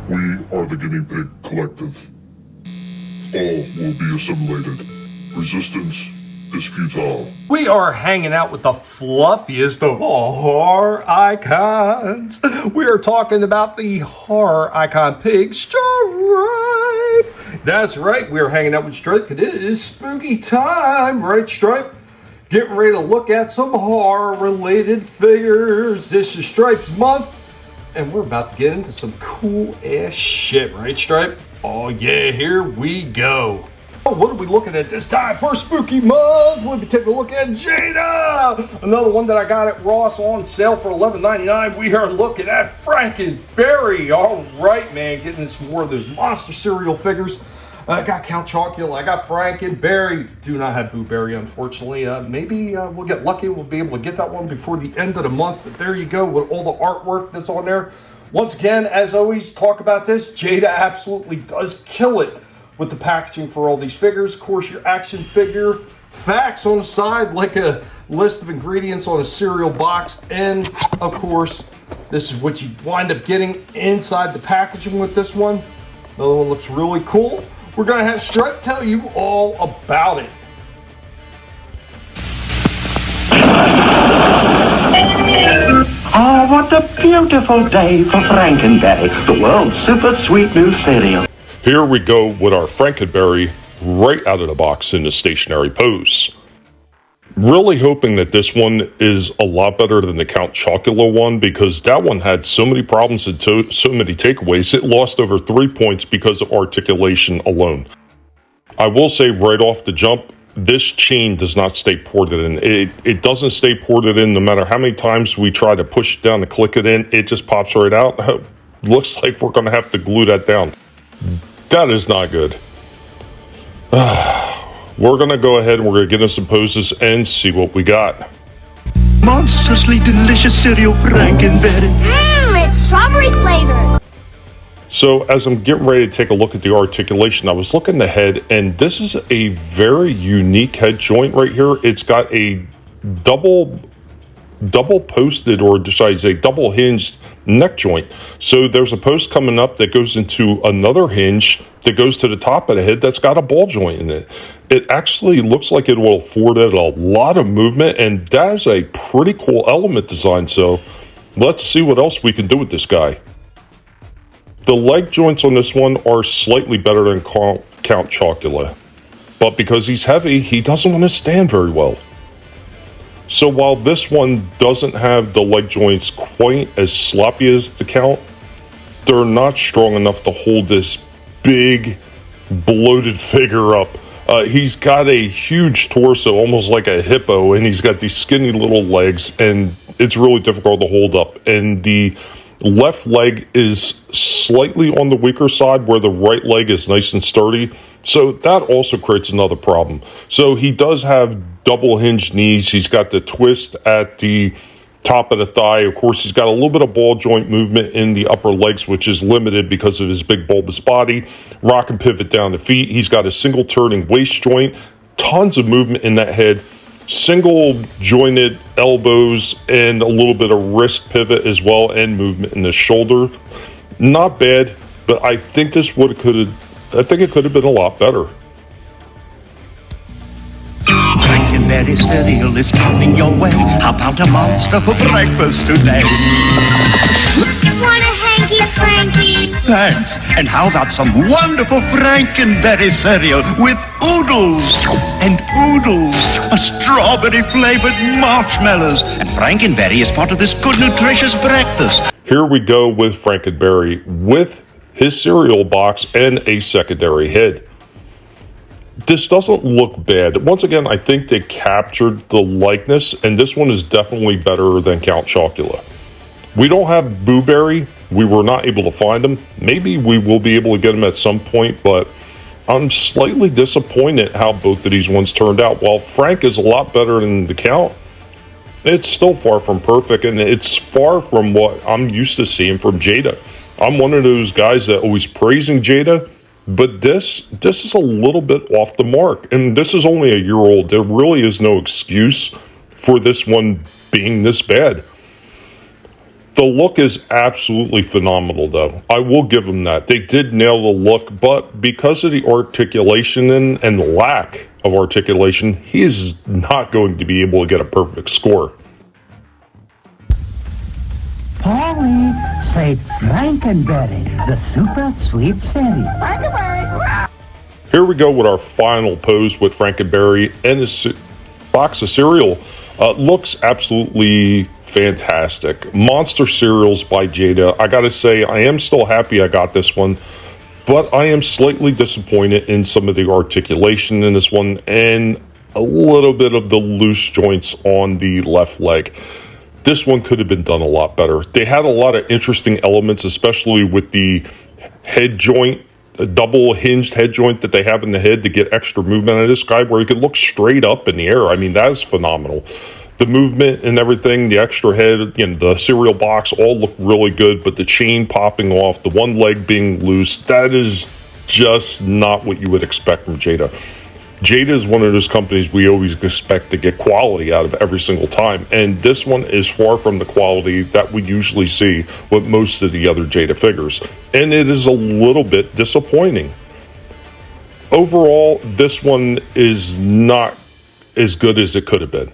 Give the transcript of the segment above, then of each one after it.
We are the Guinea Pig Collective. All will be assimilated. Resistance is futile. We are hanging out with the fluffiest of all horror icons. We are talking about the horror icon Pig Stripe. That's right, we are hanging out with Stripe. It is spooky time, right, Stripe? Getting ready to look at some horror-related figures. This is Stripe's month, and we're about to get into some cool-ass shit, right, Stripe? Oh yeah, here we go. Oh, what are we looking at this time for spooky month? We'll be taking a look at Jada, another one that I got at Ross on sale for $11.99. We are looking at Franken Berry. All right, man, getting some more of those monster cereal figures. I got Count Chocula, I got Franken Berry. Do not have Boo Berry, unfortunately. Maybe we'll get lucky. We'll be able to get that one before the end of the month. But there you go with all the artwork that's on there. Once again, as always, talk about this. Jada absolutely does kill it with the packaging for all these figures. Of course, your action figure facts on the side, like a list of ingredients on a cereal box. And, of course, this is what you wind up getting inside the packaging with this one. Another one looks really cool. We're going to have Stripe tell you all about it. Oh, what a beautiful day for Franken Berry, the world's super sweet new cereal. Here we go with our Franken Berry right out of the box in the stationary pose. Really hoping that this one is a lot better than the Count Chocula one, because that one had so many problems and so many takeaways. It lost over 3 points because of articulation alone. I will say right off the jump, this chain does not stay ported in. It doesn't stay ported in no matter how many times we try to push it down to click it in. It just pops right out. Looks like we're going to have to glue that down. That is not good. We're going to go ahead and we're going to get in some poses and see what we got. Monstrously delicious cereal, Franken Berry. It's strawberry flavored. So as I'm getting ready to take a look at the articulation, I was looking at the head, and this is a very unique head joint right here. It's got a double posted, or should I say double hinged neck joint. So there's a post coming up that goes into another hinge that goes to the top of the head that's got a ball joint in it. It actually looks like it will afford it a lot of movement, and that is a pretty cool element design. So let's see what else we can do with this guy. The leg joints on this one are slightly better than Count Chocula, but because he's heavy, he doesn't want to stand very well. So while this one doesn't have the leg joints quite as sloppy as the Count, they're not strong enough to hold this big, bloated figure up. He's got a huge torso, almost like a hippo, and he's got these skinny little legs, and it's really difficult to hold up. And the left leg is slightly on the weaker side, where the right leg is nice and sturdy. So that also creates another problem. So he does have double hinged knees. He's got the twist at the top of the thigh. Of course, he's got a little bit of ball joint movement in the upper legs, which is limited because of his big bulbous body. Rock and pivot down the feet. He's got a single turning waist joint. Tons of movement in that head. Single jointed elbows and a little bit of wrist pivot as well, and movement in the shoulder. Not bad, but I think it could have been a lot better. Franken Berry cereal is coming your way. How about a monster for breakfast today? Want a hanky Frankie? Thanks. And how about some wonderful Franken Berry cereal with oodles and oodles of strawberry-flavored marshmallows. And Franken Berry is part of this good, nutritious breakfast. Here we go with Franken Berry with his cereal box and a secondary head. This doesn't look bad. Once again, I think they captured the likeness, and this one is definitely better than Count Chocula. We don't have Boo Berry. We were not able to find him. Maybe we will be able to get him at some point, but I'm slightly disappointed how both of these ones turned out. While Frank is a lot better than the Count, it's still far from perfect, and it's far from what I'm used to seeing from Jada. I'm one of those guys that always praising Jada, but this is a little bit off the mark, and this is only a year old. There really is no excuse for this one being this bad. The look is absolutely phenomenal, though. I will give them that. They did nail the look, but because of the articulation and the lack of articulation, he is not going to be able to get a perfect score. Polly, say Franken Berry, the super sweet cereal. Here we go with our final pose with Franken Berry and his box of cereal. Looks absolutely fantastic. Monster Cereals by Jada. I gotta say, I am still happy I got this one, but I am slightly disappointed in some of the articulation in this one and a little bit of the loose joints on the left leg. This one could have been done a lot better. They had a lot of interesting elements, especially with the head joint, a double hinged head joint that they have in the head to get extra movement out of this guy where he could look straight up in the air. I mean, that is phenomenal. The movement and everything, the extra head, the cereal box, all look really good, but the chain popping off, the one leg being loose, that is just not what you would expect from Jada. Jada is one of those companies we always expect to get quality out of every single time, and this one is far from the quality that we usually see with most of the other Jada figures, and it is a little bit disappointing. Overall, this one is not as good as it could have been.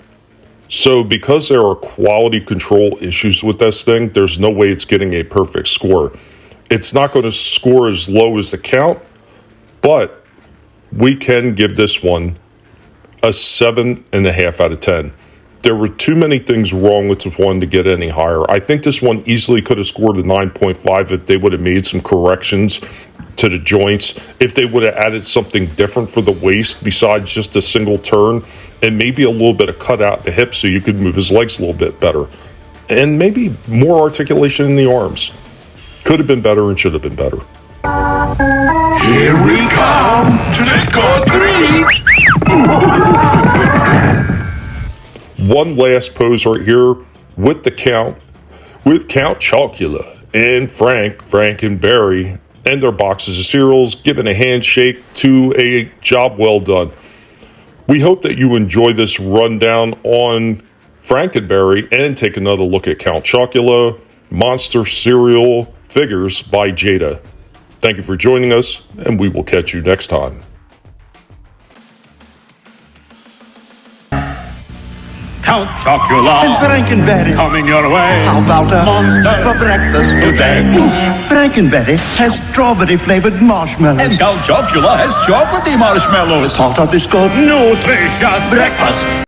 So because there are quality control issues with this thing, there's no way it's getting a perfect score. It's not going to score as low as the count, but we can give this one a 7.5 out of 10. There were too many things wrong with this one to get any higher. I think this one easily could have scored a 9.5 if they would have made some corrections to the joints, if they would have added something different for the waist besides just a single turn, and maybe a little bit of cut out the hips so you could move his legs a little bit better. And maybe more articulation in the arms. Could have been better and should have been better. Here we come, trick or treat! One last pose right here with the Count, with Count Chocula and Franken Berry, and their boxes of cereals, giving a handshake to a job well done. We hope that you enjoy this rundown on Franken Berry and take another look at Count Chocula, Monster Cereal figures by Jada. Thank you for joining us, and we will catch you next time. Count Chocula And Franken Berry. coming your way. How about a monster for breakfast today? Franken Berry has strawberry flavored marshmallows. And Count Chocula has chocolatey marshmallows. Thought of this good Nutritious breakfast.